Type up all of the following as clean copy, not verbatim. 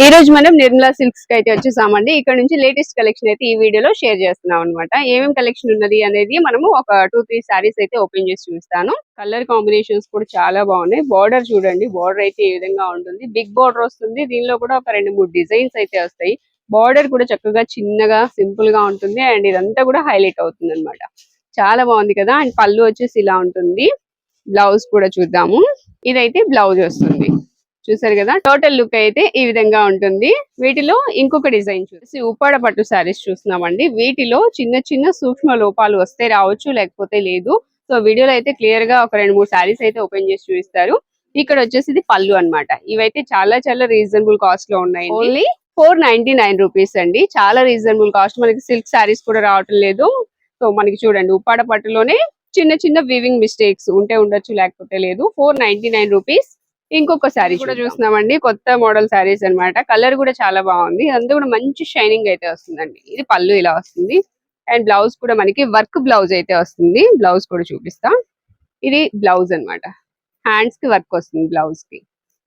ఈ రోజు మనం నిర్మలా సిల్క్స్ కి అయితే వచ్చేసామండి. ఇక్కడ నుంచి లేటెస్ట్ కలెక్షన్ అయితే ఈ వీడియోలో షేర్ చేస్తున్నాం అనమాట. ఏమేం కలెక్షన్ ఉన్నది అనేది మనము ఒక 2-3 సారీస్ అయితే ఓపెన్ చేసి చూపిస్తాను. కలర్ కాంబినేషన్స్ కూడా చాలా బాగున్నాయి. బార్డర్ చూడండి, బార్డర్ అయితే ఈ విధంగా ఉంటుంది. బిగ్ బార్డర్ వస్తుంది. దీనిలో కూడా ఒక 2-3 డిజైన్స్ అయితే వస్తాయి. బార్డర్ కూడా చక్కగా చిన్నగా సింపుల్ గా ఉంటుంది. అండ్ ఇదంతా కూడా హైలైట్ అవుతుంది అనమాట. చాలా బాగుంది కదా. అండ్ పళ్ళు వచ్చేసి ఇలా ఉంటుంది. బ్లౌజ్ కూడా చూద్దాము. ఇదైతే బ్లౌజ్ వస్తుంది. చూసారు కదా, టోటల్ లుక్ అయితే ఈ విధంగా ఉంటుంది. వీటిలో ఇంకొక డిజైన్ చూసి ఉప్పాడ పట్టు శారీస్ చూస్తున్నామండి. వీటిలో చిన్న చిన్న సూక్ష్మ లోపాలు వస్తే రావచ్చు, లేకపోతే లేదు. సో వీడియోలో అయితే క్లియర్ గా ఒక 2-3 శారీస్ అయితే ఓపెన్ చేసి చూపిస్తారు. ఇక్కడ వచ్చేసి పళ్ళు అన్నమాట. ఇవైతే చాలా చాలా రీజనబుల్ కాస్ట్ లో ఉన్నాయి. ఓన్లీ 499 రూపీస్ అండి. చాలా రీజనబుల్ కాస్ట్. మనకి సిల్క్ శారీస్ కూడా రావటం లేదు. సో మనకి చూడండి, ఉప్పాడ పట్టులోనే చిన్న చిన్న వీవింగ్ మిస్టేక్స్ ఉంటే ఉండొచ్చు, లేకపోతే లేదు. 499 రూపీస్. ఇంకొక శారీ కూడా చూస్తున్నామండి. కొత్త మోడల్ శారీస్ అన్నమాట. కలర్ కూడా చాలా బాగుంది. అంతా కూడా మంచి షైనింగ్ అయితే వస్తుందండి. ఇది పళ్ళు ఇలా వస్తుంది. అండ్ బ్లౌజ్ కూడా మనకి వర్క్ బ్లౌజ్ అయితే వస్తుంది. బ్లౌజ్ కూడా చూపిస్తా. ఇది బ్లౌజ్ అన్నమాట. హ్యాండ్స్ కి వర్క్ వస్తుంది బ్లౌజ్ కి.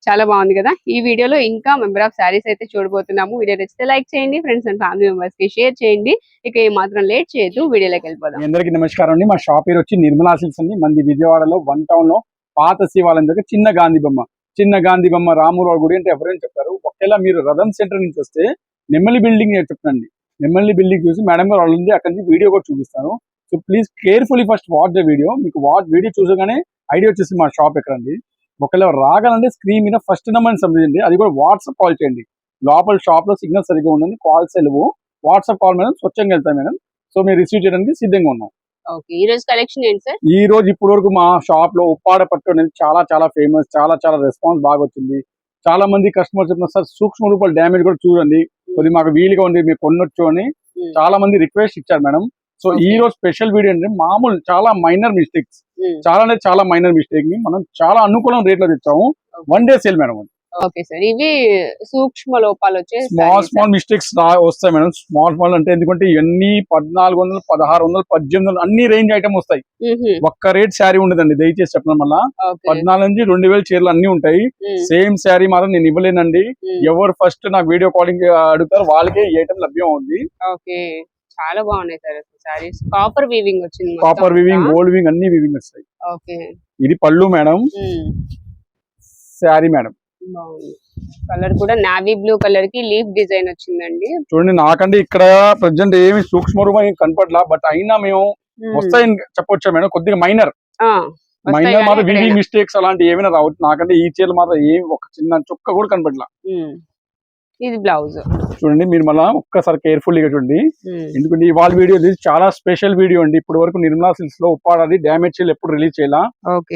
చాలా బాగుంది కదా. ఈ వీడియోలో ఇంకా మెంబర్ ఆఫ్ శారీస్ అయితే చూడబోతున్నాము. వీడియో నచ్చితే లైక్ చేయండి, ఫ్రెండ్స్ అండ్ ఫ్యామిలీ మెంబర్స్ కి షేర్ చేయండి. ఇక ఏ మాత్రం లేట్ చేయొద్దు, వీడియోలోకి వెళ్ళిపోదాం. అందరికీ నమస్కారం అండి. మా షాప్ పేరు వచ్చి నిర్మలా సిల్క్స్ అండి. మంది విజయవాడలో 1 టౌన్ లో పాత శివాలయం దగ్గర చిన్న గాంధీ బొమ్మ రామురావు గుడి అంటే ఎవరైనా చెప్తారు. ఒకవేళ మీరు రథం సెంటర్ నుంచి వస్తే నెమ్మలి బిల్డింగ్ చెప్తానండి. నెమ్మలి బిల్డింగ్ చూసి మేడం గారు వాళ్ళు ఉంది, అక్కడి నుంచి వీడియో కూడా చూపిస్తాను. So please carefully first watch the video. మీకు వీడియో చూసగానే ఐడియా వచ్చేసి మా షాప్ ఎక్కడండి. ఒకవేళ రాగాలంటే స్క్రీన్ మీద ఫస్ట్ నెంబర్ సంబంధించండి. అది కూడా వాట్సాప్ కాల్ చేయండి. లోపల షాప్ లో సిగ్నల్ సరిగ్గా ఉండండి, కాల్స్ వెళ్ళవు. వాట్సాప్ కాల్ మేడం స్వచ్ఛంగా వెళ్తాయి మేడం. సో మీరు రిసీవ్ చేయడానికి సిద్ధంగా ఉన్నాం. ఓకే, ఈ రోజు కలెక్షన్ ఏంటి సార్? ఈ రోజు ఇప్పటి వరకు మా షాప్ లో ఉప్పాడ పట్టు అనేది చాలా చాలా ఫేమస్. చాలా చాలా రెస్పాన్స్ బాగా వచ్చింది. చాలా మంది కస్టమర్స్ చెప్తున్నారు, సార్ సూక్ష్మ రూపాయలు డ్యామేజ్ కూడా చూడండి, కొద్దిగా మాకు వీలుగా ఉంది, మీరు కొనొచ్చు అని చాలా మంది రిక్వెస్ట్ ఇచ్చారు మేడం. సో ఈ రోజు స్పెషల్ వీడియో అంటే మామూలు చాలా మైనర్ మిస్టేక్స్, చాలా మైనర్ మిస్టేక్ ని మనం చాలా అనుకూలం రేట్లో తెచ్చాము. 1 day sale madam. Okay sir, ఇవి సూక్ష్మ లోపాలు వచ్చే స్మాల్ మిస్టేక్స్ వస్తాయి మేడం. స్మాల్ అంటే ఎందుకంటే ఇవన్నీ 1400, 1600, 1800 అన్ని రేంజ్ ఐటమ్ వస్తాయి. ఒక్క రేట్ శారీ ఉండదండి, దయచేసి చెప్పడం వల్ల. 14 నుంచి 2000 చీరలు అన్ని ఉంటాయి. సేమ్ శారీ మాత్రం నేను ఇవ్వలేనండి. ఎవరు ఫస్ట్ నాకు వీడియో కాలింగ్ అడుగుతారు వాళ్ళకే ఈ ఐటమ్ లభ్యం అవుతుంది. ఓకే, చాలా బాగున్నాయి సార్ సారీస్. కాపర్ వీవింగ్ వచ్చింది, కాపర్ వీవింగ్, గోల్డ్ వీవింగ్ అన్ని వీవింగ్ వస్తాయి. ఓకే, ఇది పళ్ళు మేడం. శారీ మేడం కలర్ కూడా నావీ బ్లూ కలర్ కి లీఫ్ డిజైన్ వచ్చిందండి. చూడండి, నాకంటే ఇక్కడ ప్రజెంట్ ఏమి సూక్ష్మ రూపం ఏం కనపడలా, బట్ అయినా మేము వస్తాయని చెప్పొచ్చా మేడం. కొద్దిగా మైనర్ మాత్రం వీవింగ్ మిస్టేక్స్ అలాంటి ఏమైనా రావచ్చు. నాకంటే ఈ చీరలు మాత్రం ఏమి ఒక చిన్న చుక్క కూడా కనపడలా. ఇది బ్లౌజ్ చూడండి, మీరు మళ్ళీ ఒక్కసారి కేర్ఫుల్ గా చూడండి. ఎందుకంటే ఇవాళ వీడియో చాలా స్పెషల్ వీడియో అండి. ఇప్పటి వరకు నిర్మలా సిల్క్స్ లో ఉప్పాడది డ్యామేజ్ చీరలు ఎప్పుడు రిలీజ్ చేయాల,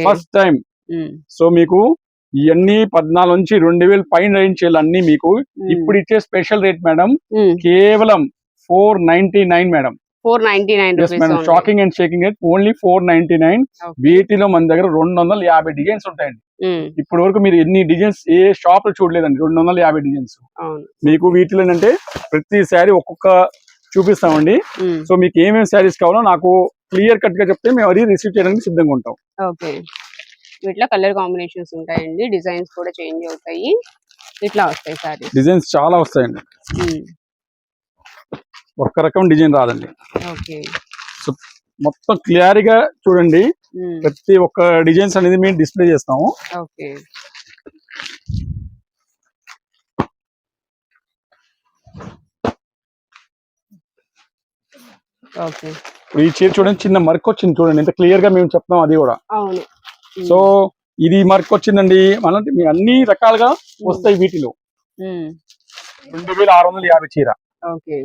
ఫస్ట్ టైం. సో మీకు ఇవన్నీ 14 నుంచి 2000 పైన రేంజ్ చీరలు అన్ని మీకు ఇప్పుడు ఇచ్చే స్పెషల్ రేట్ మేడం, కేవలం 499 madam. 499 madam. Shocking and shaking rate, only 499. వీటిలో మన దగ్గర 250 డిజైన్స్ ఉంటాయండి. ఇప్పటి వరకు మీరు ఎన్ని డిజైన్స్ ఏ షాప్ లో చూడలేదండి. 250 డిజైన్స్ మీకు. వీటిలో ఏంటంటే ప్రతి శారీ ఒక్కొక్క చూపిస్తామండి. సో మీకు ఏమేమి శారీస్ కావాలో నాకు క్లియర్ కట్ గా చెప్తే మేము అది రిసీవ్ చేయడానికి సిద్ధంగా ఉంటాం. ఓకే, వీటిలో కలర్ కాంబినేషన్స్ ఉంటాయండి, డిజైన్స్ కూడా చేంజ్ అవుతాయి. ఇట్లా వస్తాయి సారీ డిజైన్స్ చాలా వస్తాయండి. ఒక్క రకం డిజైన్ రాదండి. ఓకే, సో మొత్తం క్లియర్గా చూడండి. ప్రతి ఒక్క డిజైన్స్ అనేది మేము డిస్ప్లే చేస్తాము. Okay, okay. ఈ చీర చూడండి, చిన్న మర్క్ వచ్చింది చూడండి, ఎంత క్లియర్ గా మేము చెప్తాం అది కూడా. అవును. సో ఇది మర్క్ వచ్చిందండి. అలాంటి మీ అన్ని రకాలుగా వస్తాయి వీటిలో. 2650 చీర. ఓకే,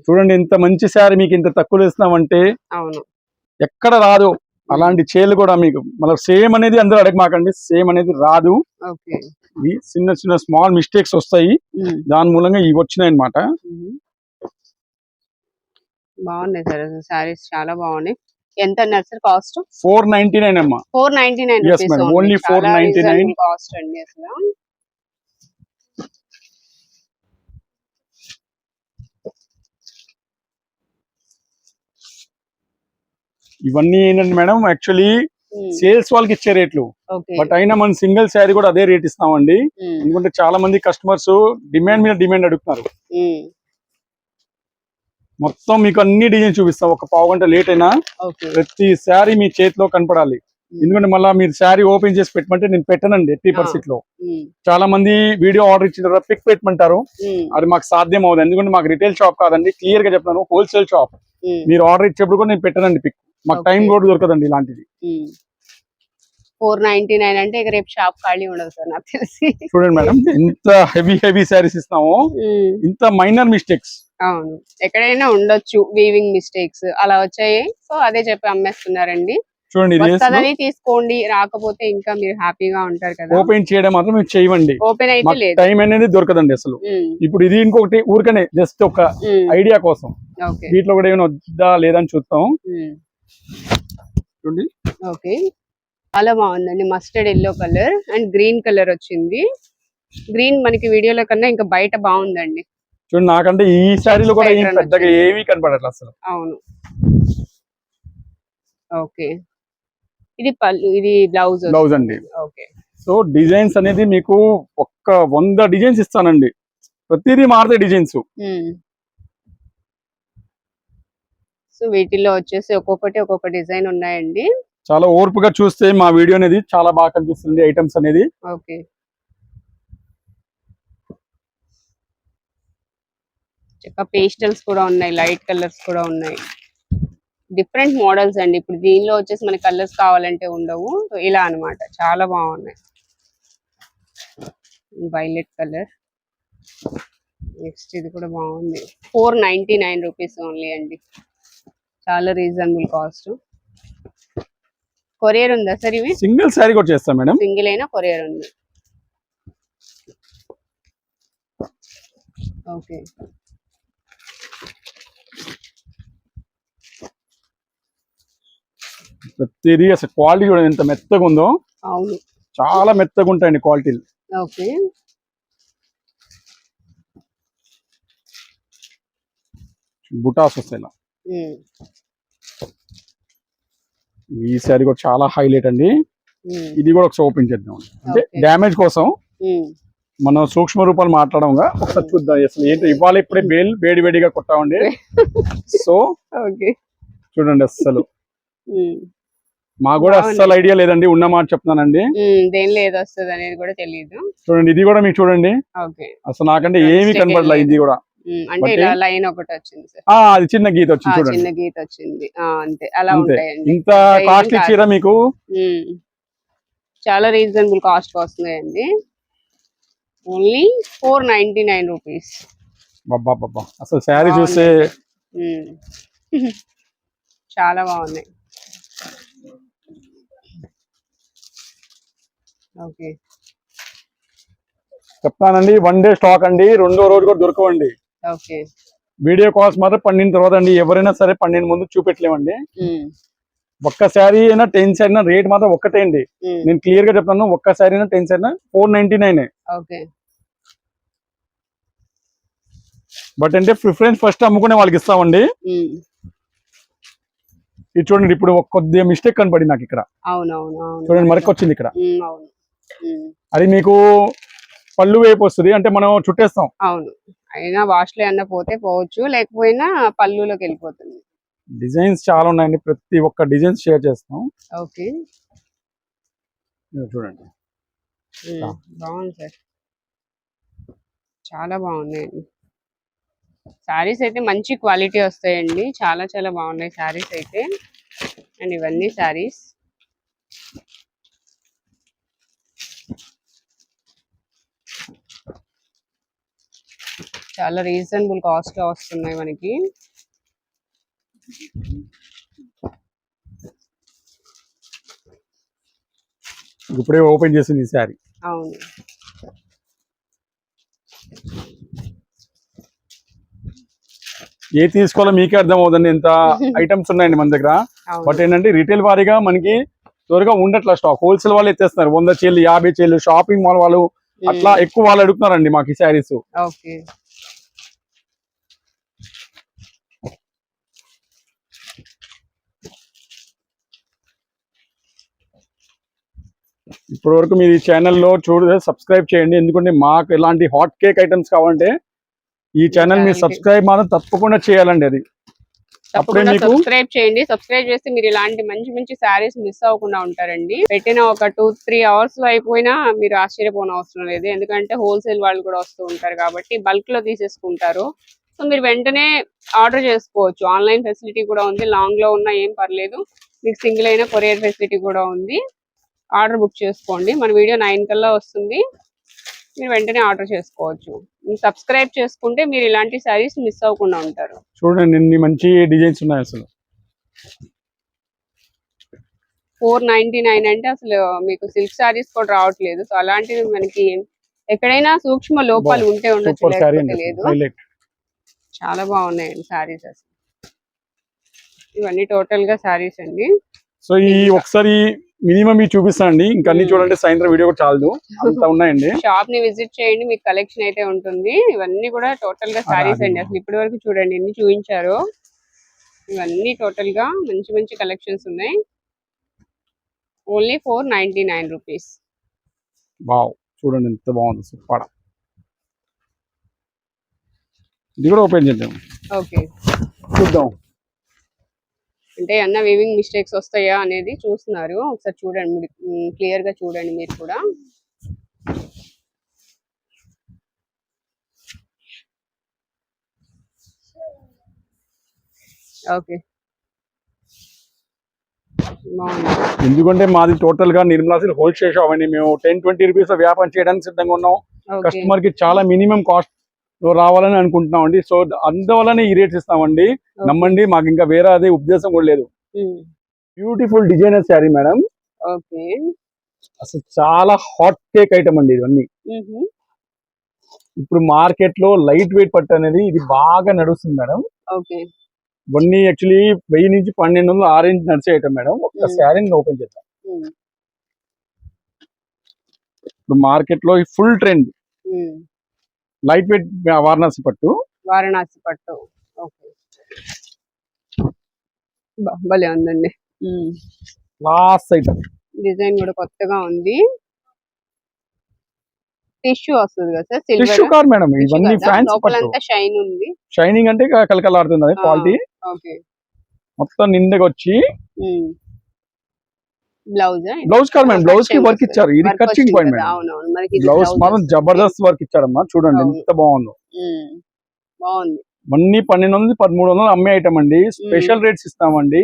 చూడండి ఎంత మంచి శారీ మీకు ఇంత తక్కువ ఇస్తున్నామంటే అవును ఎక్కడ రాదు. అలాంటి చీరలు కూడా మీకు మళ్ళీ సేమ్ అనేది అందరూ అడగమాకండి, సేమ్ అనేది రాదు. ఇది చిన్న చిన్న స్మాల్ మిస్టేక్స్ వస్తాయి, దాని మూలంగా ఇవి వచ్చినాయి అనమాట. బాగున్నాయి సార్ సారీస్, చాలా బాగున్నాయి. ఎంత అన్నారు సార్ కాస్ట్? 499 అమ్మా. 499 yes madam, only 499 కాస్ట్ అండి అసలు. ఇవన్నీ ఏంటంటే మేడం యాక్చువల్లీ సేల్స్ వాళ్ళకి ఇచ్చే రేట్లు. ఓకే. బట్ అయినా మనం సింగిల్ శారీ కూడా అదే రేట్ ఇస్తామండి. ఎందుకంటే చాలా మంది కస్టమర్స్ డిమాండ్ మీద డిమాండ్ అడుగుతున్నారు. మొత్తం మీకు అన్ని డిజైన్ చూపిస్తాం. ఒక పావు గంట లేట్ అయినా ప్రతి శారీ మీ చేతిలో కనపడాలి. ఎందుకంటే మళ్ళీ మీరు శారీ ఓపెన్ చేసి పెట్టమంటే నేను పెట్టనండి 80% లో. చాలా మంది వీడియో ఆర్డర్ ఇచ్చిన తర్వాత పిక్ పెట్టమంటారు. అది మాకు సాధ్యం అవుతుంది. ఎందుకంటే మాకు రిటైల్ షాప్ కాదండి, క్లియర్ గా చెప్తాను, హోల్సేల్ షాప్. మీరు ఆర్డర్ ఇచ్చేప్పుడు కూడా నేను పెట్టనండి పిక్. మాకు టైం కూడా దొరకదండి ఇలాంటిది. 499 అంటే ఇక రేపు షాప్ ఖాళీ ఉండదు సార్ నాకు తెలిసి. చూడండి మేడం, ఇంత హెవీ శారీస్ ఇస్తాము. ఇంత మైనర్ మిస్టేక్స్. అవును, ఎక్కడైనా ఉండొచ్చు వీవింగ్ మిస్టేక్స్ అలా వచ్చాయి. సో అదే చెప్పి అమ్మేస్తున్నారండి. చూడండి, వస్తదని తీసుకోండి, రాకపోతే ఇంకా మీరు హ్యాపీగా ఉంటారు కదా. ఓపెన్ చేయడం మాత్రం మీరు చేయండి. ఓపెన్ అయితే లేదు, టైం అనేది దొరకదండి అసలు. ఇప్పుడు ఇది ఇంకొకటి ఊరికనే జస్ట్ ఒక ఐడియా కోసం. వీటిలో కూడా ఏమైనా వద్దా లేదని చూస్తాం. చూడండి, ఓకే, చాలా బాగుందండి. Mustard yellow colour and green colour వచ్చింది. గ్రీన్ మనకి వీడియోలో కన్నా ఇంకా బయట బాగుందండి. చూడండి, నాకంటే ఈ శారీలో కూడా ఏం పెద్దగా ఏమీ కనపడట్లేదు అసలు. అవును, ఓకే. ఇది పళ్ళు, ఇది బ్లౌజ్ అండి. ఓకే. సో డిజైన్స్ అనేది మీకు ఒక్క 100 డిజైన్స్ ఇస్తానండి. ప్రతిదీ మారుతాయి డిజైన్స్. సో వీటిల్లో వచ్చేసి ఒక్కొక్క డిజైన్ ఉన్నాయండి. చాలా ఓర్పుగా చూస్తే మా వీడియో అనేది చాలా బాగా కనిపిస్తుంది ఐటమ్స్ అనేది. ఓకే, పేస్టల్స్ కూడా ఉన్నాయి, లైట్ కలర్స్ కూడా ఉన్నాయి, డిఫరెంట్ మోడల్స్ అండి. ఇప్పుడు దీనిలో వచ్చేసి మనకి కలర్స్ కావాలంటే ఉండవు, ఇలా అన్నమాట. చాలా బాగున్నాయి. వైలెట్ కలర్, నెక్స్ట్ ఇది కూడా బాగుంది. 499 రూపీస్ ఓన్లీ అండి, చాలా రీజనబుల్ కాస్ట్. కొరియర్ ఉందా సార్? ఇవి సింగిల్ శారీ కూడా చేస్తాం మేడం. సింగిల్ అయినా కొరియర్ ఉంది. ఓకే, ప్రతిదీ అసలు క్వాలిటీ కూడా ఎంత మెత్తగా ఉందో. అవును, చాలా మెత్తగా ఉంటాయండి క్వాలిటీలు. ఓకే, బుటాస్ వస్తాయి. ఈ శారీ కూడా చాలా హైలైట్ అండి. ఇది కూడా ఒకసారి ఓపెన్ చేద్దాం. అంటే డ్యామేజ్ కోసం మనం సూక్ష్మ రూపాలు మాట్లాడంగా ఒకసారి చూద్దాం. అసలు ఏంటో ఇవాళ ఇప్పుడే వేడిగా కొట్టామండి. సో చూడండి, అస్సలు మాకు కూడా అస్సలు ఐడియా లేదండి, ఉన్న మాట చెప్తున్నానండి. దేనిలో ఏది వస్తుంది అనేది కూడా తెలియదు. చూడండి, ఇది కూడా మీకు చూడండి, అసలు నాకంటే ఏమీ కనపడలేదు. ఇది కూడా అంటే ఇలా లైన్ ఒకటి వచ్చింది సార్. అది చిన్న గీత వచ్చింది, చూడండి, చిన్న గీత వచ్చింది అంతే. అలా ఉంటాయండి. ఇంత కాస్ట్ ఇచ్చిరా మీకు? చాలా రీజనబుల్ కాస్ట్ వస్తున్నాయండి. Only 499 rupees. బాబా, అసలు శారీ చూస్తే చాలా బాగున్నాయి. ఓకే, చెప్తానండి, 1 డే స్టాక్ అండి, 2వ రోజు కూడా దొరకవండి. ఓకే, వీడియో కాల్స్ మాత్రం 12 తర్వాత అండి. ఎవరైనా సరే 12 ముందు చూపెట్టలేమండి. ఒక్క శారీ అయినా 10 శారీ అయినా రేట్ మాత్రం ఒక్కటే అండి. నేను క్లియర్ గా చెప్తాను, ఒక్క శారీ అయినా 10 శారీ అయినా 499. ఓకే, బట్ అంటే ప్రిఫరెన్స్ ఫస్ట్ అమ్ముకునే వాళ్ళకి ఇస్తామండి. ఇది చూడండి, ఇప్పుడు కొద్దిగా మిస్టేక్ కనపడింది నాకు ఇక్కడ. చూడండి, మరొక వచ్చింది ఇక్కడ. అది మీకు పళ్ళు వైపు వస్తుంది, అంటే మనం చుట్టేస్తాం. అవును, అయినా వాష్ లో అన్న పోతే పోవచ్చు, లేకపోయినా పళ్ళులోకి వెళ్ళిపోతుంది. డిజైన్స్ చాలా ఉన్నాయండి, ప్రతి ఒక్క డిజైన్స్ షేర్ చేస్తాం. ఓకే, చూడండి, బాగుంది సార్, చాలా బాగున్నాయండి. శారీస్ అయితే మంచి క్వాలిటీ వస్తాయండి, చాలా చాలా బాగున్నాయి శారీస్ అయితే. అండ్ ఇవన్నీ శారీస్ చాలా రీజనబుల్ కాస్ట్ లో వస్తున్నాయి మనకి. ఇప్పుడే ఓపెన్ చేసింది ఈ శారీ. అవును, ఏ తీసుకోవాలో మీకే అర్థం అవుతుంది, ఎంత ఐటమ్స్ ఉన్నాయండి మన దగ్గర. బట్ ఏంటంటే రిటైల్ వారీగా మనకి త్వరగా ఉండట్లా స్టాక్. హోల్సేల్ వాళ్ళు ఎత్తేస్తున్నారు, 100 చీరలు 50 చీరలు. షాపింగ్ మాల్ వాళ్ళు అట్లా ఎక్కువ వాళ్ళు అడుగుతున్నారండి మాకు ఈ శారీస్. ఇప్పటి వరకు మీరు ఈ ఛానల్లో సబ్స్క్రైబ్ చేయండి, ఎందుకంటే మాకు ఇలాంటి హాట్ కేక్ ఐటమ్స్ కావాలంటే ఈ ఛానల్ మీరు సబ్స్క్రైబ్ మాత్రం తప్పకుండా చేయాలండి. అది అప్పుడే తప్పకుండా మీకు సబ్స్క్రైబ్ చేయండి. సబ్స్క్రైబ్ చేస్తే మీరు ఇలాంటి మంచి మంచి శారీస్ మిస్ అవ్వకుండా ఉంటారండి. పెట్టిన ఒక 2-3 అవర్స్ లో అయిపోయినా మీరు ఆశ్చర్యపోన అవసరం లేదు, ఎందుకంటే హోల్సేల్ వాళ్ళు కూడా వస్తూ ఉంటారు కాబట్టి బల్క్ లో తీసేసుకుంటారు. సో మీరు వెంటనే ఆర్డర్ చేసుకోవచ్చు. ఆన్లైన్ ఫెసిలిటీ కూడా ఉంది, లాంగ్ లో ఉన్నా ఏం పర్లేదు. మీకు సింగిల్ అయినా కొరియర్ ఫెసిలిటీ కూడా ఉంది. ఆర్డర్ బుక్ చేసుకోండి. మన వీడియో 9 కల్లా వస్తుంది, మీరు వెంటనే ఆర్డర్ చేసుకోవచ్చు. సబ్స్క్రైబ్ చేసుకుంటే మీరు ఇలాంటి శారీస్ మిస్ అవ్వకుండా ఉంటారు. చూడండి ఎన్ని మంచి డిజైన్స్ ఉన్నాయి. అసలు 499 అంటే అసలు మీకు సిల్క్ శారీస్ కూడా రావట్లేదు. సో అలాంటివి మనకి ఎక్కడైనా సూక్ష్మ లోపాలు ఉంటే ఉండొచ్చు, సూపర్ శారీ లేకపోతే అండి, లేదు. హైలైట్. చాలా బాగున్నాయండి శారీస్ అసలు. ఇవన్నీ టోటల్ గా శారీస్ అండి. సో ఈ ఒకసారి మినిమం ఇవి చూపిస్తానండి, ఇంకా అన్ని చూడండి సాయంత్రం వీడియో కూడా చాలదు, అంత ఉన్నాయండి. షాప్ ని విజిట్ చేయండి, మీకు కలెక్షన్ అయితే ఉంటుంది. ఇవన్నీ కూడా టోటల్ గా శారీస్ అండి. అసలు ఇప్పటి వరకు చూడండి ఎన్ని చూపించారు. ఇవన్నీ టోటల్ గా మంచి మంచి కలెక్షన్స్ ఉన్నాయి. Only 499 rupees. వావ్, చూడండి ఎంత బాగుంది, సూపర్. ఇది కూడా ఓపెన్ చేద్దాం, ఓకే చూద్దాం. అంటే అన్న వీవింగ్ మిస్టేక్స్ వస్తాయా అనేది చూస్తున్నారు. ఒకసారి చూడండి, క్లియర్ గా చూడండి మీరు కూడా. ఓకే ఎందుకంటే మాది టోటల్ గా నిర్మలా సిల్క్ హోల్సేల్ షాప్ అండి. మేము 10-20 రూపీస్ వ్యాపారం చేయడానికి సిద్ధంగా ఉన్నాం. కస్టమర్ కి చాలా మినిమం కాస్ట్ రావాలని అనుకుంటున్నాం అండి. సో అందువల్లనే ఈ రేట్స్ ఇస్తామండి, నమ్మండి. మాకు ఇంకా వేరే అదే ఉద్దేశం కూడా లేదు. Beautiful designer sari madam. Okay, అసలు చాలా హాట్ కేక్ ఐటమ్ అండి ఇవన్నీ. ఇప్పుడు మార్కెట్ లో లైట్ వెయిట్ పట్టు అనేది ఇది బాగా నడుస్తుంది మేడం. ఓకే, ఇవన్నీ యాక్చువల్లీ 1000 నుంచి 1200 ఆరెంజ్ నడిచే ఐటమ్ మేడం. ఒక శారీని ఓపెన్ చేద్దాం. ఇప్పుడు మార్కెట్ లో full trend light weight Varanasi పట్టు. ఓకే, భలే ఉందండి. లాస్ట్ ఐటమ్, డిజైన్ కూడా కొత్తగా ఉంది. టిష్యూ వస్తుంది కదా sir, tissue silver car madam. ఇవన్నీ ఫ్యాన్సీ పట్టు, లోపలంతా షైన్ ఉంది. షైనింగ్ అంటే కలకలాడుతుంది అది క్వాలిటీ. ఓకే, మొత్తం నిండుగా వచ్చి బ్లౌజ్ కాదు మేడం, బ్లౌజ్ కి వర్క్ ఇచ్చారు. ఇది కచ్చింగ్ పాయింట్ మేడం. అవునవును, మనకి బ్లౌజ్ మాత్రం జబర్దస్త్ వర్క్ ఇచ్చారమ్మా, చూడండి ఎంత బాగుందో. బాగుంది. అన్ని 1200-1300 అమ్మే ఐటమ్ అండి. స్పెషల్ రేట్స్ ఇస్తామండి.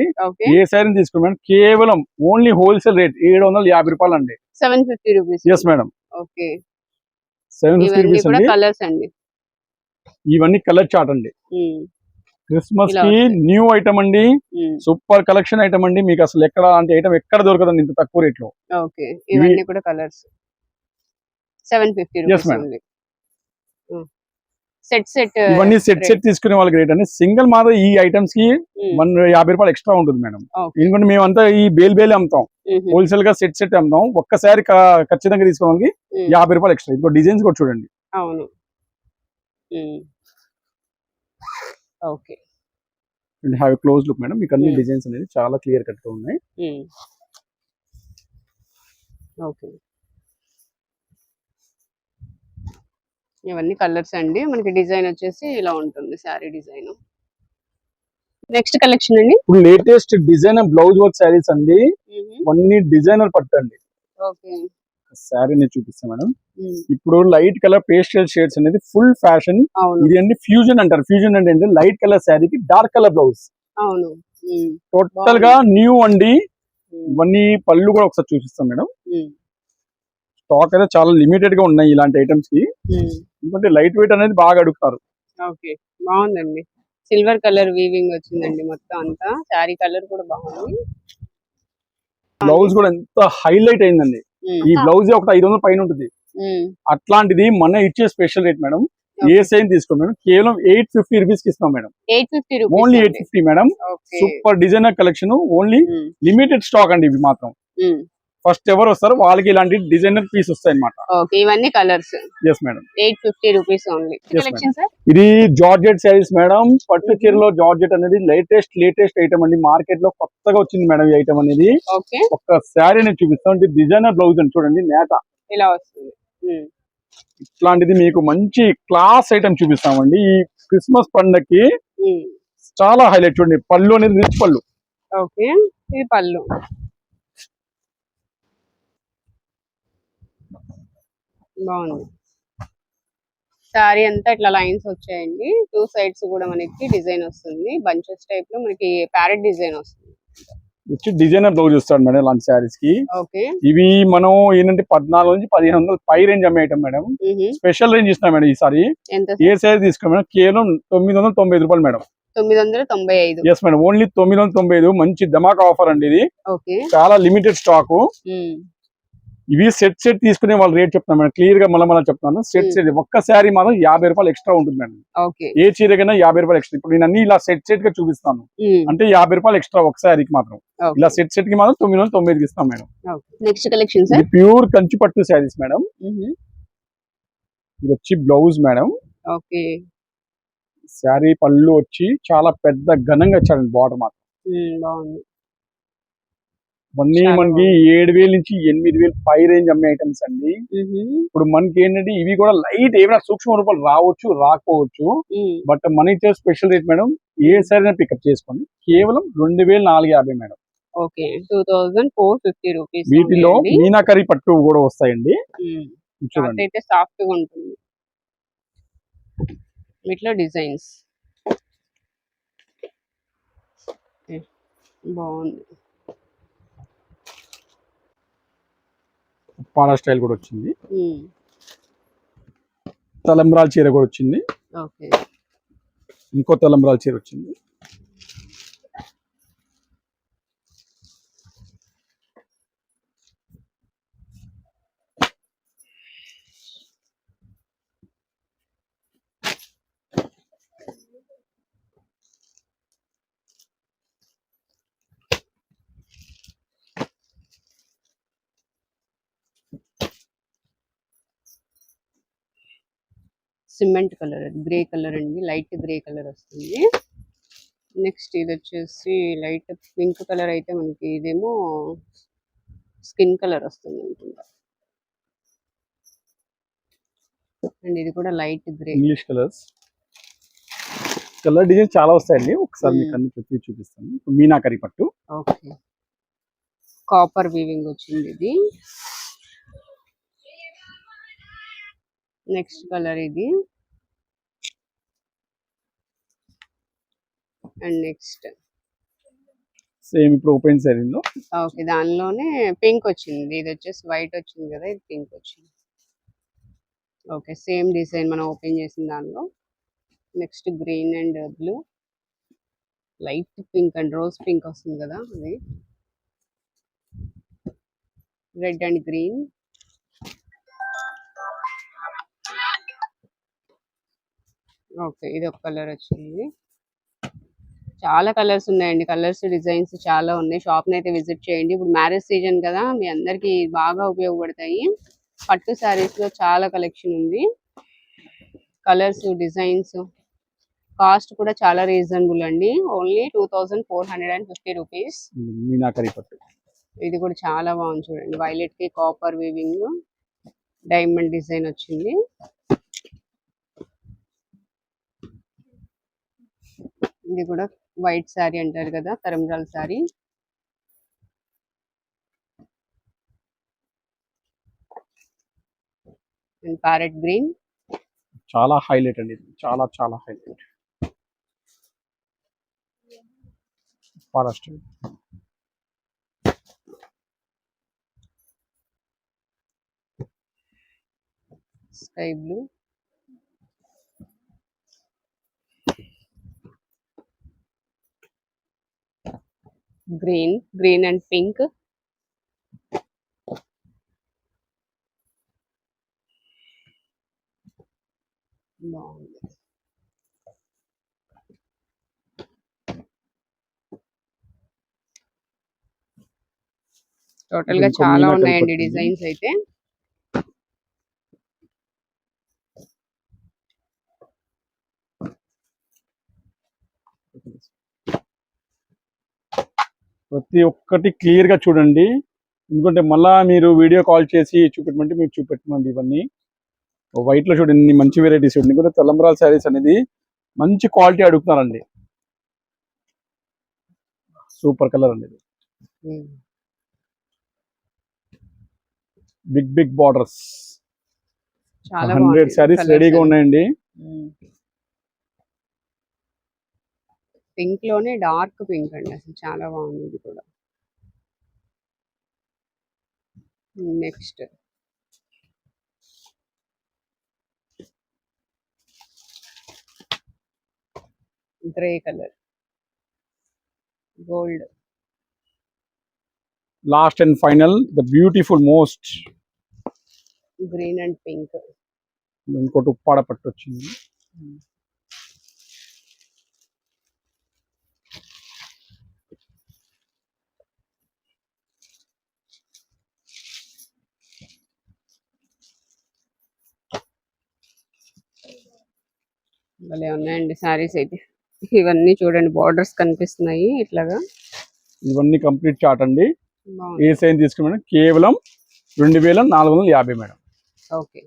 ఏ శారీని తీసుకున్నాం కేవలం ఓన్లీ హోల్సేల్ రేట్ 750 రూపాయలు అండి. 750 rupees. Yes madam. Okay, 750 rupees అండి. కలర్స్ అండి, ఇవన్నీ కలర్ చార్ట్ అండి. క్రిస్మస్ కి న్యూ ఐటమ్ అండి, సూపర్ కలెక్షన్ ఐటమ్ అండి. మీకు అసలు ఎక్కడ అంటే ఐటమ్ ఎక్కడ దొరకదండి ఇంత తక్కువ రేట్ లో. ఓకే, ఇవన్నీ కూడా కలర్స్ 750 రూపీస్ ఉంది. సెట్ ఇవన్నీ సెట్ తీసుకునే వాళ్ళకి రేట్ అండి. సింగిల్ మాత్రం ఈ ఐటమ్స్ కి 150 రూపాయలు ఎక్స్ట్రా ఉంటుంది మేడం. ఎందుకంటే మేమంతా ఈ బేల్ అమ్ముతాం, హోల్సేల్ గా సెట్ అమ్ముతాం. ఒక్కసారి ఖచ్చితంగా తీసుకోవడానికి 50 రూపాయలు ఎక్స్ట్రా. ఇంకో డిజైన్స్ కూడా చూడండి. అవును, okay, have close look madam. మీకు అన్ని డిజైన్స్ అనేది చాలా క్లియర్ కట్ గా ఉన్నాయి. ఓకే, ఇవన్నీ కలర్స్ అండి. మనకి డిజైన్ వచ్చేసి ఇలా ఉంటుంది శారీ డిజైన్. నెక్స్ట్ కలెక్షన్ అండి, ఇప్పుడు latest designer blouse work saris అండి. ఇవన్నీ డిజైనర్ పట్టు అండి. ఓకే, శారీని చూపిస్తాం మేడం. ఇప్పుడు లైట్ కలర్ పేస్టల్ షేడ్స్ అనేది ఫుల్ ఫ్యాషన్. ఇది అండి ఫ్యూజన్ అంటారు. ఫ్యూజన్ అంటే లైట్ కలర్ శారీకి డార్క్ కలర్ బ్లౌజ్. అవును, టోటల్ గా న్యూ అండి. ఇవన్నీ పళ్ళు కూడా ఒకసారి చూపిస్తాం మేడం. స్టాక్ అయితే చాలా లిమిటెడ్ గా ఉన్నాయి ఇలాంటి ఐటమ్స్ కి, ఎందుకంటే లైట్ వెయిట్ అనేది బాగా అడుగుతారు. ఓకే, బాగుందండి. సిల్వర్ కలర్ వీవింగ్ వచ్చిందండి మొత్తం అంతా. శారీ కలర్ కూడా బాగుంది. బ్లౌజ్ కూడా ఎంత హైలైట్ అయిందండి. ఈ బ్లౌజ్ ఒక 500 పైన ఉంటుంది. అట్లాంటిది మన ఇచ్చే స్పెషల్ రేట్ మేడం. ఏ సైజ్ తీసుకోండి మేడం, కేవలం 850 రూపీస్ కి ఇస్తాం madam. 850 rupees, only 850 madam. Super designer collection, only limited stock అండి ఇవి మాత్రం. ఫస్ట్ ఎవరు వస్తారో వాళ్ళకి ఇలాంటి డిజైనర్ పీస్ వస్తాయి అనమాట. ఓకే, ఇవన్నీ colours. Yes madam. 850 rupees only. Collection sir, ఇది జార్జెట్ శారీస్ మేడం. పట్టు చీరలో జార్జెట్ అనేది లేటెస్ట్ ఐటమ్ అండి. మార్కెట్ లో కొత్తగా వచ్చింది మేడం ఈ ఐటమ్ అనేది. ఓకే, ఒక్క శారీ నేను చూపిస్తాం. డిజైనర్ బ్లౌజ్ అని చూడండి, నేత ఇలా వస్తుంది. ఇట్లాంటిది మీకు మంచి క్లాస్ ఐటమ్ చూపిస్తామండి. ఈ క్రిస్మస్ పండగకి చాలా హైలైట్. చూడండి, పళ్ళు అనేది రిచ్ పళ్ళు. ఓకే, ఇది పళ్ళు. బాగుంది. శారీ అంతా ఇట్లా లైన్స్ వచ్చాయండి. 2 సైడ్స్ కూడా మనకి డిజైన్ వస్తుంది. బంచెస్ టైప్ లో మనకి ప్యారెట్ డిజైన్ వస్తుంది. వచ్చి డిజైనర్ బ్లౌజ్ ఇస్తాడు మేడం ఇలాంటి శారీస్ కి. ఓకే, ఇవి మనం ఏంటంటే 14 నుంచి 1500 పై రేంజ్ అమ్మే ఐటమ్ మేడం. స్పెషల్ రేంజ్ ఇస్తున్నాం మేడం ఈసారి. ఎంత? ఏ శారీ తీసుకున్నాం మేడం? కేవలం 995 రూపాయలు మేడం. 995. Yes madam, only 995. మంచి ధమాకా ఆఫర్ అండి ఇది. ఓకే, చాలా లిమిటెడ్ స్టాక్. ఇవి సెట్ తీసుకునే వాళ్ళు రేట్ చెప్తాను మేడం. క్లియర్ గా మళ్ళీ చెప్తాను. సెట్ ఒక్క శారీ మాత్రం 50 రూపాయలు ఎక్స్ట్రా ఉంటుంది మేడం. ఓకే, ఏ చీరకైనా 50 రూపాయలు ఎక్స్ట్రా. ఇప్పుడు నేను అన్ని ఇలా సెట్ గా చూపిస్తాను అంటే 50 రూపాయలు ఎక్స్ట్రా ఒక శారీకి మాత్రం. ఇలా సెట్ కి మాత్రం 995 ఇస్తాం madam. Next collection sir, pure Kanchi పట్టు శారీస్ మేడం. ఇది వచ్చి బ్లౌజ్ మేడం. ఓకే, శారీ పళ్ళు వచ్చి చాలా పెద్ద ఘనంగా ఇచ్చాడండి. బార్డర్ మాత్రం బాగుంది. మనకి 7000 నుంచి 8000 పై రేంజ్ అమ్మే ఐటమ్స్ అండి. ఇప్పుడు మనకి ఏంటంటే ఇవి కూడా లైట్ ఏమైనా సూక్ష్మ రూపాయలు రావచ్చు, రాకపోవచ్చు. బట్ మన ఇచ్చే స్పెషల్ రేట్ మేడం. ఏ సారీ పికప్ చేసుకోండి, కేవలం 2450 మేడం. Okay, 2450 rupees. వీటిలో మీనాకరి పట్టు కూడా వస్తాయండి. చూడండి, అయితే సాఫ్ట్ గా ఉంటుంది. వీటిలో డిజైన్స్ బాగుంది. పాడా స్టైల్ కూడా వచ్చింది. తలంబ్రాల చీర కూడా వచ్చింది. ఓకే, ఇంకో తలంబ్రాల చీర వచ్చింది. సిమెంట్ కలర్, గ్రే కలర్ అండి. లైట్ గ్రే కలర్ వస్తుంది. నెక్స్ట్ ఇది వచ్చేసి లైట్ పింక్ కలర్. అయితే మనకి ఇదేమో స్కిన్ కలర్ వస్తుంది అనుకుంటా. అండ్ ఇది కూడా light grey. English colours. Colour design చాలా వస్తాయండి. ఒకసారి మీకు అన్ని ప్రతి చూపిస్తాను. మీనాకరి పట్టు. ఓకే, కాపర్ వీవింగ్ వచ్చింది ఇది. నెక్స్ట్ కలర్ ఇది. అండ్ నెక్స్ట్ సేమ్ ఇప్పుడు ఓపెన్ శారీలో. ఓకే, దానిలోనే పింక్ వచ్చింది. ఇది వచ్చేసి వైట్ వచ్చింది కదా, ఇది పింక్ వచ్చింది. ఓకే, సేమ్ డిజైన్ మనం ఓపెన్ చేసిన దానిలో. Next green and blue, light pink and rose pink వస్తుంది కదా అది. Red and green. ఓకే, ఇది ఒక కలర్ వచ్చింది. చాలా కలర్స్ ఉన్నాయండి. కలర్స్ డిజైన్స్ చాలా ఉన్నాయి. షాప్ని అయితే విజిట్ చేయండి. ఇప్పుడు మ్యారేజ్ సీజన్ కదా, మీ అందరికి బాగా ఉపయోగపడతాయి. పట్టు శారీస్ లో చాలా కలెక్షన్ ఉంది. కలర్స్, డిజైన్స్, కాస్ట్ కూడా చాలా రీజనబుల్ అండి. Only 2450 rupees. మీనాకరి పట్టు. ఇది కూడా చాలా బాగుంది చూడండి. వైలెట్ కి కాపర్ వీవింగ్, డైమండ్ డిజైన్ వచ్చింది. ఇది కూడా వైట్ శారీ అంటారు కదా, తరంబ్రాల్ శారీ. And parrot green. చాలా హైలైట్ అండి. చాలా చాలా హైలైట్. పాడా style. Sky blue. Green and pink. బాగుంది. టోటల్ గా ఇంకో చాలా మీనాకరి ఉన్నాయండి పట్టు. డిజైన్స్ అయితే. ప్రతి ఒక్కటి క్లియర్ గా చూడండి, ఎందుకంటే మళ్ళా మీరు వీడియో కాల్ చేసి చూపెట్టమంటే మీరు చూపెట్టమండి. ఇవన్నీ వైట్ లో చూడండి, ఇన్ని మంచి వెరైటీస్ చూడండి. కూడా తలంబ్రాల శారీస్ అనేది మంచి క్వాలిటీ అడుగుతున్నారండి. సూపర్ కలర్ అండి, బిగ్ బిగ్ బార్డర్స్. చాలా 100 శారీస్ రెడీగా ఉన్నాయండి. పింక్ లోనే డార్క్ పింక్ అండి, అసలు చాలా బాగుంది ఇది కూడా. Next grey colour, gold, last and final the beautiful most green and pink. ఇంకోటి ఉప్పాడ పట్టు వచ్చింది. భలే ఉన్నాయండి శారీస్ అయితే. ఇవన్నీ చూడండి, బార్డర్స్ కనిపిస్తున్నాయి ఇట్లాగా. ఇవన్నీ కంప్లీట్ చార్ట్ అండి. బాగుంది. ఏ సైజ్ తీసుకున్నాం కేవలం 2450 మేడం. ఓకే.